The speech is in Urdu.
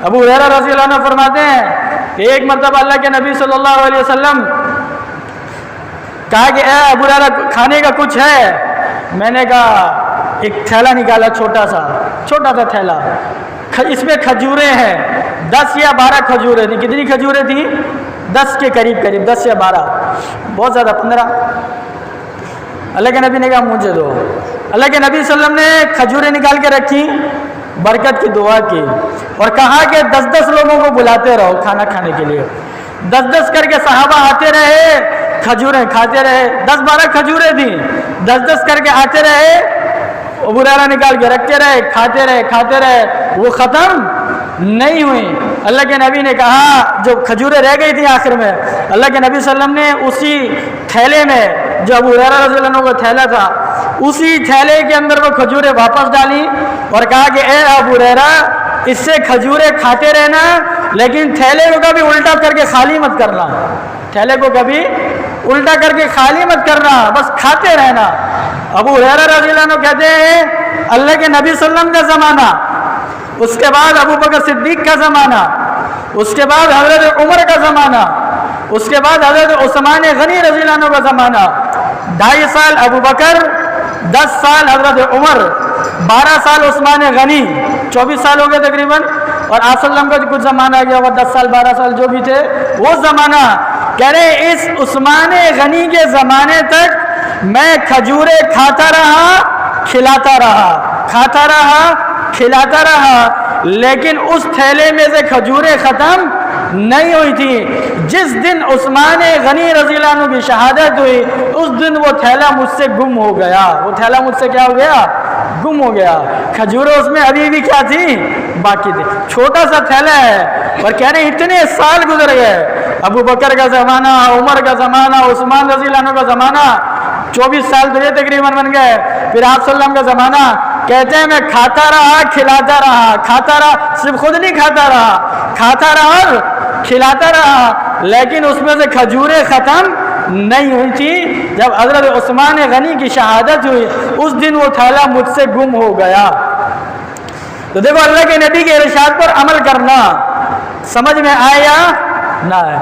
ابو ہریرہ رضی اللہ عنہ فرماتے ہیں کہ ایک مرتبہ اللہ کے نبی صلی اللہ علیہ وسلم کہا کہ اے ابو ہریرہ کھانے کا کچھ ہے؟ میں نے کہا ایک تھیلا نکالا، چھوٹا سا تھیلا، اس میں کھجوریں ہیں، 10 یا 12 کھجوریں تھیں۔ کتنی کھجوریں تھیں؟ 10 کے قریب 10 یا 12، بہت زیادہ 15۔ اللہ کے نبی نے کہا مجھے دو۔ اللہ کے نبی صلی اللہ علیہ وسلم نے کھجوریں نکال کے رکھی، برکت کی دعا کی اور کہا کہ 10 لوگوں کو بلاتے رہو کھانا کھانے کے لیے۔ 10 کر کے صحابہ آتے رہے، کھجوریں کھاتے رہے، 10-12 کھجوریں تھیں، 10 کر کے آتے رہے، ابو ہریرہ نکال کے رکھتے رہے، کھاتے رہے، وہ ختم نہیں ہوئی۔ اللہ کے نبی نے کہا، جو کھجوریں رہ گئی تھی آخر میں، اللہ کے نبی صلی اللہ علیہ وسلم نے اسی تھیلے میں، جو ابو ہریرہ رضی اللہ عنہ کا تھیلا تھا، اسی تھیلے کے اندر وہ کھجوریں واپس ڈالی اور کہا کہ اے ابو ہریرہ اس سے کھجوریں کھاتے رہنا، لیکن تھیلے کو کبھی الٹا کر کے خالی مت کرنا، تھیلے کو کبھی الٹا کر کے خالی مت کرنا، بس کھاتے رہنا۔ ابو ہریرہ رضی اللہ عنہ کہتے ہیں اللہ کے نبی صلی اللہ علیہ وسلم کا زمانہ، اس کے بعد ابو بکر صدیق کا زمانہ، اس کے بعد حضرت عمر کا زمانہ، اس کے بعد حضرت عثمان غنی رضی اللہ عنہ کا زمانہ، 2.5 سال ابو بکر، 10 سال حضرت عمر، 12 سال عثمان غنی، 24 سال ہو گئے تقریباً، اور آپ صلی اللہ علیہ وسلم کا کچھ زمانہ آ گیا ہوگا، 10 سال 12 سال جو بھی تھے وہ زمانہ۔ کہہ رہے اس عثمان غنی کے زمانے تک میں کھجوریں کھاتا رہا، کھلاتا رہا، لیکن اس تھیلے میں سے کھجوریں ختم نہیں ہوئی تھی۔ جس دن عثمان غنی رضی اللہ عنہ کی شہادت ہوئی، اس دن وہ تھیلا مجھ سے گم ہو گیا، وہ تھیلا مجھ سے کیا ہو گیا؟ گم ہو گیا۔ کھجوریں اس میں ابھی بھی کیا تھی؟ باقی تھی، چھوٹا سا تھیلا ہے، اور کہہ رہے ہیں اتنے سال گزر گئے، ابو بکر کا زمانہ، عمر کا زمانہ، عثمان رضی اللہ عنہ کا زمانہ، 24 سال تو یہ تقریباً بن گئے، پھر آپ صلی اللہ علیہ وسلم کا زمانہ۔ کہتے ہیں میں کھاتا رہا، کھلاتا رہا، صرف خود نہیں کھاتا رہا اور کھلاتا رہا، لیکن اس میں سے کھجوریں ختم نہیں ہوئی تھی۔ جب حضرت عثمان غنی کی شہادت ہوئی، اس دن وہ تھیلا مجھ سے گم ہو گیا۔ تو دیکھو اللہ کے نبی کے ارشاد پر عمل کرنا، سمجھ میں آیا نہ آئے۔